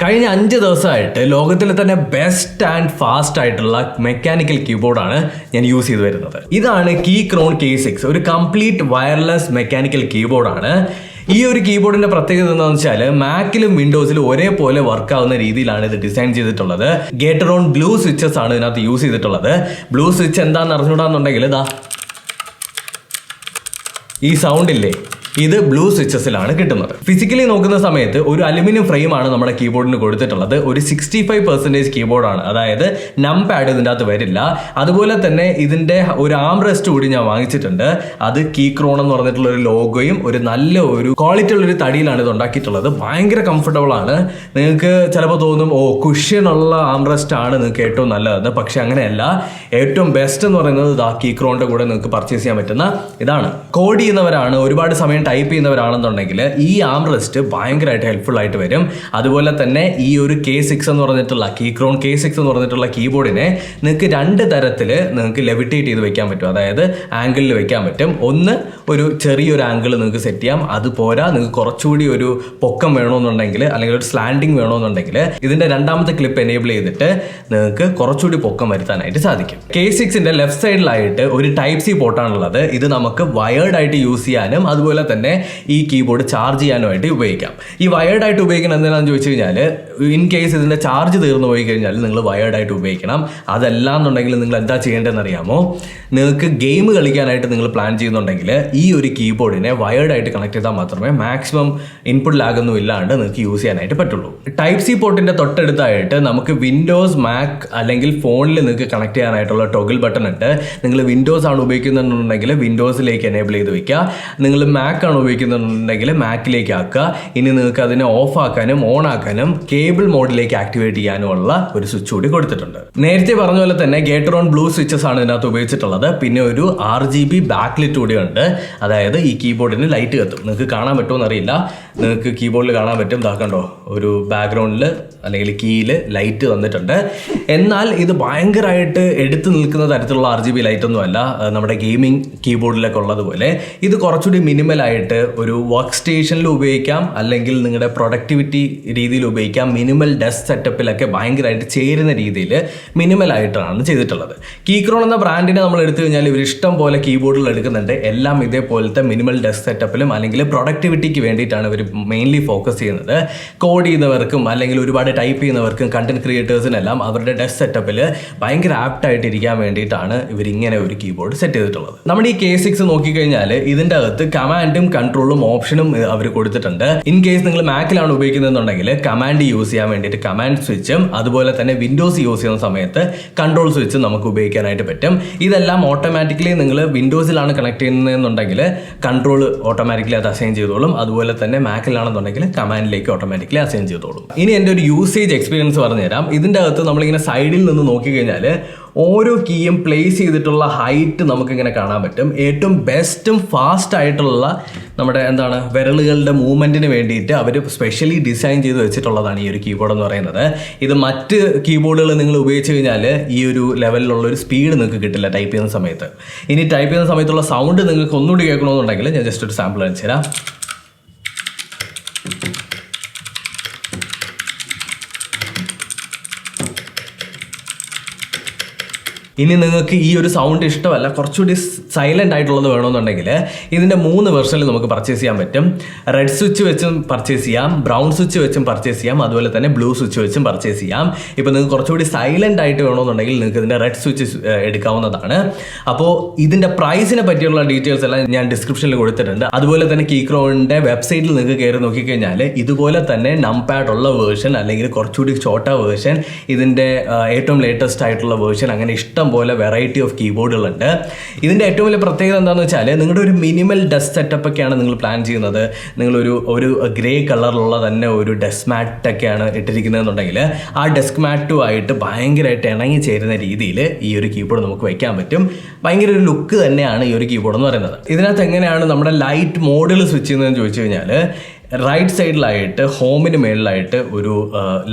കഴിഞ്ഞ 5 ദിവസമായിട്ട് ലോകത്തിലെ തന്നെ ബെസ്റ്റ് ആൻഡ് ഫാസ്റ്റ് ആയിട്ടുള്ള മെക്കാനിക്കൽ കീബോർഡാണ് ഞാൻ യൂസ് ചെയ്ത് വരുന്നത്. ഇതാണ് Keychron K6, ഒരു കംപ്ലീറ്റ് വയർലെസ് മെക്കാനിക്കൽ കീബോർഡാണ്. ഈ ഒരു കീബോർഡിന്റെ പ്രത്യേകത എന്താണെന്ന് വെച്ചാൽ മാക്കിലും വിൻഡോസിലും ഒരേപോലെ വർക്ക് ആവുന്ന രീതിയിലാണ് ഇത് ഡിസൈൻ ചെയ്തിട്ടുള്ളത്. ഗേറ്ററോൺ ബ്ലൂ സ്വിച്ചസ് ആണ് ഇതിനകത്ത് യൂസ് ചെയ്തിട്ടുള്ളത്. ബ്ലൂ സ്വിച്ച് എന്താണെന്ന് അറിഞ്ഞൂടാന്നുണ്ടെങ്കിൽ ഇതാ ഈ സൗണ്ട് ഇല്ലേ, ഇത് ബ്ലൂ സ്വിച്ചസിലാണ് കിട്ടുന്നത്. ഫിസിക്കലി നോക്കുന്ന സമയത്ത് ഒരു അലുമിനിയം ഫ്രെയിം ആണ് നമ്മുടെ കീബോർഡിന് കൊടുത്തിട്ടുള്ളത്. ഒരു 65% കീബോർഡാണ്, അതായത് നം പാഡ് ഇതിൻ്റെ അകത്ത് വരില്ല. അതുപോലെ തന്നെ ഇതിന്റെ ഒരു ആം റെസ്റ്റ് കൂടി ഞാൻ വാങ്ങിച്ചിട്ടുണ്ട്. അത് Keychron എന്ന് പറഞ്ഞിട്ടുള്ള ഒരു ലോഗോയും ഒരു നല്ല ഒരു ക്വാളിറ്റി ഉള്ള ഒരു തടിയിലാണ് ഇത് ഉണ്ടാക്കിയിട്ടുള്ളത്. ഭയങ്കര കംഫർട്ടബിൾ ആണ്. നിങ്ങൾക്ക് ചിലപ്പോൾ തോന്നും കുഷ്യൻ ഉള്ള ആം റെസ്റ്റ് ആണ് നിങ്ങൾക്ക് ഏറ്റവും നല്ലത്. പക്ഷെ അങ്ങനെയല്ല. ഏറ്റവും ബെസ്റ്റ് എന്ന് പറയുന്നത് Keychronന്റെ കൂടെ നിങ്ങൾക്ക് പർച്ചേസ് ചെയ്യാൻ പറ്റുന്ന ഇതാണ്. കോഡ് ചെയ്യുന്നവരാണ്, ഒരുപാട് സമയം ടൈപ്പ് ചെയ്യുന്നവരാണെന്നുണ്ടെങ്കിൽ ഈ ആം റെസ്റ്റ് ഭയങ്കരമായിട്ട് ഹെൽപ്ഫുൾ ആയിട്ട് വരും. അതുപോലെ തന്നെ ഈ ഒരു K6 എന്ന് പറഞ്ഞിട്ടുള്ള Keychron K6 എന്ന് പറഞ്ഞിട്ടുള്ള കീബോർഡിനെ നിങ്ങൾക്ക് 2 തരത്തിൽ നിങ്ങൾക്ക് ലെവിറ്റേറ്റ് ചെയ്ത് വെക്കാൻ പറ്റും. അതായത് ആംഗിളിൽ വെക്കാൻ പറ്റും. ഒന്ന് ഒരു ചെറിയൊരു ആംഗിൾ നിങ്ങൾക്ക് സെറ്റ് ചെയ്യാം. അതുപോരാ നിങ്ങൾക്ക് കുറച്ചുകൂടി ഒരു പൊക്കം വേണമെന്നുണ്ടെങ്കിൽ അല്ലെങ്കിൽ ഒരു സ്ലാൻഡിങ് വേണമെന്നുണ്ടെങ്കിൽ ഇതിന്റെ 2ാമത്തെ ക്ലിപ്പ് എനേബിൾ ചെയ്തിട്ട് നിങ്ങൾക്ക് കുറച്ചുകൂടി പൊക്കം വരുത്താനായിട്ട് സാധിക്കും. K6ന്റെ ലെഫ്റ്റ് സൈഡിലായിട്ട് ഒരു ടൈപ്പ് സി പോർട്ടാണുള്ളത്. ഇത് നമുക്ക് വയേർഡ് ആയിട്ട് യൂസ് ചെയ്യാനും അതുപോലെ തന്നെ ഈ കീബോർഡ് ചാർജ് ചെയ്യാനുമായിട്ട് ഉപയോഗിക്കാം. ഈ വയേർഡ് ആയിട്ട് ഉപയോഗിക്കണം എന്തിനാണെന്ന് ചോദിച്ചു കഴിഞ്ഞാൽ, ഇൻ കേസ് ഇതിന്റെ ചാർജ് തീർന്നു പോയി കഴിഞ്ഞാൽ നിങ്ങൾ വയേർഡ് ആയിട്ട് ഉപയോഗിക്കണം. അതല്ലാന്നുണ്ടെങ്കിൽ നിങ്ങൾ എന്താ ചെയ്യേണ്ടതെന്ന് അറിയാമോ? നിങ്ങൾക്ക് ഗെയിം കളിക്കാനായിട്ട് നിങ്ങൾ പ്ലാൻ ചെയ്യുന്നുണ്ടെങ്കിൽ ഈ ഒരു കീബോർഡിനെ വയേർഡ് ആയിട്ട് കണക്ട് ചെയ്താൽ മാത്രമേ മാക്സിമം ഇൻപുട്ട് ലാഗൊന്നും ഇല്ലാണ്ട് നിങ്ങൾക്ക് യൂസ് ചെയ്യാനായിട്ട് പറ്റുള്ളൂ. ടൈപ്പ് സി പോർട്ടിന്റെ തൊട്ടടുത്തായിട്ട് നമുക്ക് വിൻഡോസ്, മാക് അല്ലെങ്കിൽ ഫോണിൽ നിങ്ങൾക്ക് കണക്ട് ചെയ്യാനായിട്ടുള്ള ടോഗിൾ ബട്ടൺ ഉണ്ട്. നിങ്ങൾ വിൻഡോസ് ആണ് ഉപയോഗിക്കുന്നുണ്ടെങ്കിൽ വിൻഡോസിലേക്ക് എനേബിൾ ചെയ്ത് വെക്കുക. നിങ്ങൾ മാക് ആണ് ഉപയോഗിക്കുന്നുണ്ടെങ്കിൽ മാക്കിലേക്ക് ആക്കുക. ഇനി നിങ്ങൾക്ക് അതിനെ ഓഫ് ആക്കാനും ഓൺ ആക്കാനും കേബിൾ മോഡിലേക്ക് ആക്ടിവേറ്റ് ചെയ്യാനുമുള്ള ഒരു സ്വിച്ച് കൂടി കൊടുത്തിട്ടുണ്ട്. നേരത്തെ പറഞ്ഞ പോലെ തന്നെ ഗേറ്ററോൺ ബ്ലൂ സ്വിച്ചസ് ആണ് ഇതിനകത്ത് ഉപയോഗിച്ചിട്ടുള്ളത്. പിന്നെ ഒരു RGB ബാക്ക്ലിറ്റ് കൂടി ഉണ്ട്. അതായത് ഈ കീബോർഡിന് ലൈറ്റ് കത്തും. നിങ്ങൾക്ക് കാണാൻ പറ്റുമോ അറിയില്ല. നിങ്ങൾക്ക് കീബോർഡിൽ കാണാൻ പറ്റും. ഇതാക്കണ്ടോ, ഒരു ബാക്ക്ഗ്രൗണ്ടിൽ അല്ലെങ്കിൽ കീയിൽ ലൈറ്റ് തന്നിട്ടുണ്ട്. എന്നാൽ ഇത് ഭയങ്കരമായിട്ട് എടുത്തു നിൽക്കുന്ന തരത്തിലുള്ള RGB ലൈറ്റ് ഒന്നുമല്ല. നമ്മുടെ ഗെയിമിംഗ് കീബോർഡിലൊക്കെ ഉള്ളതുപോലെ ഇത് കുറച്ചുകൂടി മിനിമൽ ആയിട്ട് ഒരു വർക്ക് സ്റ്റേഷനിൽ ഉപയോഗിക്കാം, അല്ലെങ്കിൽ നിങ്ങളുടെ പ്രൊഡക്ടിവിറ്റി രീതിയിൽ ഉപയോഗിക്കാം. മിനിമൽ ഡെസ്ക് സെറ്റപ്പിലൊക്കെ ഭയങ്കരമായിട്ട് ചേരുന്ന രീതിയിൽ മിനിമൽ ആയിട്ടാണ് ചെയ്തിട്ടുള്ളത്. Keychron എന്ന ബ്രാൻഡിനെ നമ്മൾ എടുത്തു കഴിഞ്ഞാൽ ഇവർ ഇഷ്ടം പോലെ കീബോർഡിൽ എടുക്കുന്നുണ്ട്. എല്ലാം ഇതേപോലത്തെ മിനിമൽ ഡെസ്ക് സെറ്റപ്പിലും അല്ലെങ്കിൽ പ്രൊഡക്ടിവിറ്റിക്ക് വേണ്ടിയിട്ടാണ് ഇവർ മെയിൻലി ഫോക്കസ് ചെയ്യുന്നത്. കോഡ് ചെയ്യുന്നവർക്കും അല്ലെങ്കിൽ ഒരുപാട് ടൈപ്പ് ചെയ്യുന്നവർക്കും കണ്ടന്റ് ക്രിയേറ്റേഴ്സിനെല്ലാം അവരുടെ ഡെസ്ക് സെറ്റപ്പിൽ ഭയങ്കര ആപ്റ്റ് ആയിട്ട് ഇരിക്കാൻ വേണ്ടിയിട്ടാണ് ഇവർ ഇങ്ങനെ ഒരു കീബോർഡ് സെറ്റ് ചെയ്തിട്ടുള്ളത്. നമ്മുടെ ഈ K6 നോക്കിക്കഴിഞ്ഞാൽ ഇതിൻ്റെ അകത്ത് കമാൻഡും കൺട്രോളും ഓപ്ഷനും അവർ കൊടുത്തിട്ടുണ്ട്. ഇൻ കേസ് നിങ്ങൾ മാക്കിലാണ് ഉപയോഗിക്കുന്നതെന്നുണ്ടെങ്കിൽ കമാൻഡ് യൂസ് ചെയ്യാൻ വേണ്ടിയിട്ട് കമാൻഡ് സ്വിച്ചും അതുപോലെ തന്നെ വിൻഡോസ് യൂസ് ചെയ്യുന്ന സമയത്ത് കൺട്രോൾ സ്വിച്ചും നമുക്ക് ഉപയോഗിക്കാനായിട്ട് പറ്റും. ഇതെല്ലാം ഓട്ടോമാറ്റിക്കലി നിങ്ങൾ വിൻഡോസിലാണ് കണക്ട് ചെയ്യുന്നതെന്നുണ്ടെങ്കിൽ കൺട്രോൾ ഓട്ടോമാറ്റിക്കലി അത് അസൈൻ ചെയ്തോളും. അതുപോലെ തന്നെ മാക്കിലാണെന്നുണ്ടെങ്കിൽ കമാൻഡിലേക്ക് ഓട്ടോമാറ്റിക്കലി അസൈൻ ചെയ്തോളും. ഇനി എൻ്റെ ഒരു യൂസേജ് എക്സ്പീരിയൻസ് പറഞ്ഞുതരാം. ഇതിൻ്റെ അകത്ത് നമ്മളിങ്ങനെ സൈഡിൽ നിന്ന് നോക്കിക്കഴിഞ്ഞാൽ ഓരോ കീയും പ്ലേസ് ചെയ്തിട്ടുള്ള ഹൈറ്റ് നമുക്കിങ്ങനെ കാണാൻ പറ്റും. ഏറ്റവും ബെസ്റ്റും ഫാസ്റ്റ് ആയിട്ടുള്ള നമ്മുടെ വിരലുകളുടെ മൂവ്മെൻറ്റിന് വേണ്ടിയിട്ട് അവർ സ്പെഷ്യലി ഡിസൈൻ ചെയ്ത് വെച്ചിട്ടുള്ളതാണ് ഈ ഒരു കീബോർഡ് എന്ന് പറയുന്നത്. ഇത് മറ്റ് കീബോർഡുകൾ നിങ്ങൾ ഉപയോഗിച്ച് കഴിഞ്ഞാൽ ഈ ഒരു ലെവലിലുള്ള ഒരു സ്പീഡ് നിങ്ങൾക്ക് കിട്ടില്ല ടൈപ്പ് ചെയ്യുന്ന സമയത്ത്. ഇനി ടൈപ്പ് ചെയ്യുന്ന സമയത്തുള്ള സൗണ്ട് നിങ്ങൾക്ക് ഒന്നുകൂടി കേൾക്കണമെന്നുണ്ടെങ്കിൽ ഞാൻ ജസ്റ്റ് ഒരു സാമ്പിൾ കാണിച്ചു തരാം. ഇനി നിങ്ങൾക്ക് ഈ ഒരു സൗണ്ട് ഇഷ്ടമല്ല, കുറച്ചുകൂടി സൈലൻ്റ് ആയിട്ടുള്ളത് വേണമെന്നുണ്ടെങ്കിൽ ഇതിൻ്റെ 3 വെർഷനിൽ നമുക്ക് പർച്ചേസ് ചെയ്യാൻ പറ്റും. റെഡ് സ്വിച്ച് വെച്ചും പർച്ചേസ് ചെയ്യാം, ബ്രൗൺ സ്വിച്ച് വെച്ചും പർച്ചേസ് ചെയ്യാം, അതുപോലെ തന്നെ ബ്ലൂ സ്വിച്ച് വെച്ചും പർച്ചേസ് ചെയ്യാം. ഇപ്പോൾ നിങ്ങൾക്ക് കുറച്ചുകൂടി സൈലൻ്റ് ആയിട്ട് വേണമെന്നുണ്ടെങ്കിൽ നിങ്ങൾക്ക് ഇതിൻ്റെ റെഡ് സ്വിച്ച് എടുക്കാവുന്നതാണ്. അപ്പോൾ ഇതിൻ്റെ പ്രൈസിനെ പറ്റിയുള്ള ഡീറ്റെയിൽസ് എല്ലാം ഞാൻ ഡിസ്ക്രിപ്ഷനിൽ കൊടുത്തിട്ടുണ്ട്. അതുപോലെ തന്നെ Keychronന്റെ വെബ്സൈറ്റിൽ നിങ്ങൾക്ക് കയറി നോക്കിക്കഴിഞ്ഞാൽ ഇതുപോലെ തന്നെ നംപാഡ് ഉള്ള വേർഷൻ അല്ലെങ്കിൽ കുറച്ചുകൂടി ഷോർട്ട വേർഷൻ, ഇതിൻ്റെ ഏറ്റവും ലേറ്റസ്റ്റ് ആയിട്ടുള്ള വേർഷൻ, അങ്ങനെ ഇഷ്ടം പോലെ വെറൈറ്റി ഓഫ് കീബോർഡുകളുണ്ട്. ഇതിൻ്റെ ഏറ്റവും വലിയ പ്രത്യേകത എന്താണെന്ന് വെച്ചാൽ നിങ്ങളുടെ ഒരു മിനിമൽ ഡെസ്ക് സെറ്റപ്പ് ഒക്കെയാണ് നിങ്ങൾ പ്ലാൻ ചെയ്യുന്നത്. നിങ്ങളൊരു ഗ്രേ കളറിലുള്ള തന്നെ ഒരു ഡെസ്ക് മാറ്റൊക്കെയാണ് ഇട്ടിരിക്കുന്നതെന്നുണ്ടെങ്കിൽ ആ ഡെസ്ക് മാറ്റുമായിട്ട് ഭയങ്കരമായിട്ട് ഇണങ്ങി ചേരുന്ന രീതിയിൽ ഈ ഒരു കീബോർഡ് നമുക്ക് വയ്ക്കാൻ പറ്റും. ഭയങ്കര ഒരു ലുക്ക് തന്നെയാണ് ഈ ഒരു കീബോർഡ് എന്ന് പറയുന്നത്. ഇതിനകത്ത് എങ്ങനെയാണ് നമ്മുടെ ലൈറ്റ് മോഡിൽ സ്വിച്ച് ചെയ്യുന്നതെന്ന് ചോദിച്ചു കഴിഞ്ഞാൽ റൈറ്റ് സൈഡിലായിട്ട് ഹോമിന് മേളിലായിട്ട് ഒരു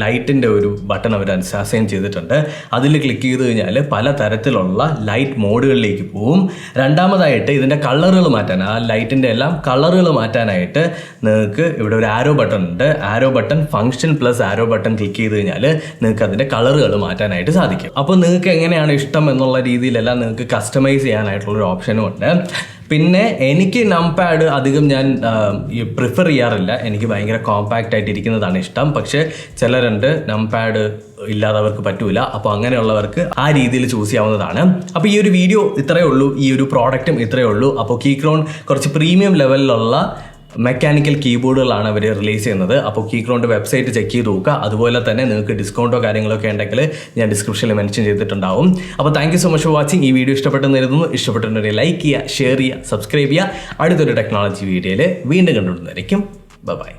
ലൈറ്റിൻ്റെ ഒരു ബട്ടൺ അവർ അസൈൻ ചെയ്തിട്ടുണ്ട്. അതിൽ ക്ലിക്ക് ചെയ്ത് കഴിഞ്ഞാൽ പല തരത്തിലുള്ള ലൈറ്റ് മോഡുകളിലേക്ക് പോവും. രണ്ടാമതായിട്ട് ഇതിൻ്റെ കളറുകൾ മാറ്റാൻ, ആ ലൈറ്റിൻ്റെ എല്ലാം കളറുകൾ മാറ്റാനായിട്ട് നിങ്ങൾക്ക് ഇവിടെ ഒരു ആരോ ബട്ടൺ ഉണ്ട്. Arrow button function plus arrow button click ചെയ്ത് കഴിഞ്ഞാൽ നിങ്ങൾക്ക് അതിൻ്റെ കളറുകൾ മാറ്റാനായിട്ട് സാധിക്കും. അപ്പോൾ നിങ്ങൾക്ക് എങ്ങനെയാണ് ഇഷ്ടം എന്നുള്ള രീതിയിലെല്ലാം നിങ്ങൾക്ക് കസ്റ്റമൈസ് ചെയ്യാനായിട്ടുള്ളൊരു ഓപ്ഷനും ഉണ്ട്. പിന്നെ എനിക്ക് നംപാഡ് അധികം ഞാൻ പ്രിഫർ ചെയ്യാറില്ല. എനിക്ക് ഭയങ്കര കോമ്പാക്റ്റ് ആയിട്ട് ഇരിക്കുന്നതാണ് ഇഷ്ടം. പക്ഷേ ചിലരുണ്ട് നംപാഡ് ഇല്ലാതെ അവർക്ക് പറ്റൂല. അപ്പോൾ അങ്ങനെയുള്ളവർക്ക് ആ രീതിയിൽ ചൂസ് ചെയ്യാവുന്നതാണ്. അപ്പോൾ ഈ ഒരു വീഡിയോ ഇത്രയേ ഉള്ളൂ, ഈ ഒരു പ്രോഡക്റ്റും ഇത്രയേ ഉള്ളൂ. അപ്പോൾ കീക്രോൺ കുറച്ച് പ്രീമിയം ലെവലിലുള്ള മെക്കാനിക്കൽ കീബോർഡുകളാണ് അവർ റിലീസ് ചെയ്യുന്നത്. അപ്പോൾ കീക്രോണിൻ്റെ വെബ്സൈറ്റ് ചെക്ക് ചെയ്ത് നോക്കുക. അതുപോലെ തന്നെ നിങ്ങൾക്ക് ഡിസ്കൗണ്ടോ കാര്യങ്ങളൊക്കെ ഉണ്ടെങ്കിൽ ഞാൻ ഡിസ്ക്രിപ്ഷനിൽ മെൻഷൻ ചെയ്തിട്ടുണ്ടാവും. അപ്പോൾ thank you so much for watching. ഈ വീഡിയോ ഇഷ്ടപ്പെട്ടെന്ന് കരുതുന്നു. ഇഷ്ടപ്പെട്ടിട്ടുണ്ടെങ്കിൽ ലൈക്ക് ചെയ്യുക, ഷെയർ ചെയ്യുക, സബ്സ്ക്രൈബ് ചെയ്യുക. അടുത്തൊരു ടെക്നോളജി വീഡിയോയിൽ വീണ്ടും കണ്ടുപിടുന്നതായിരിക്കും. ബൈ.